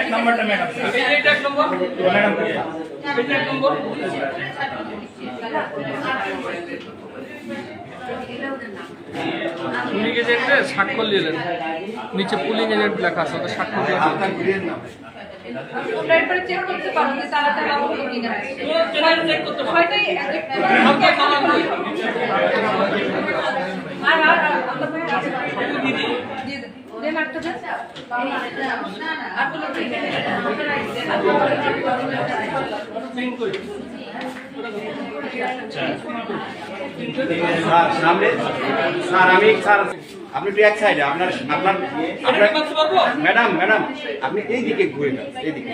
এক নম্বরটা madam pulling এজেন্টে স্বাক্ষর নিলেন, নিচে পুলিং এজেন্ট লেখা আছে, ওটা স্বাক্ষর দিয়ে চেক করতে পারবো যে তারা তারা চেক করতে পারবো আপনি একটু এক সাইডে আপনার ম্যাডাম আপনি এই দিকে ঘুরে যান, এই দিকে।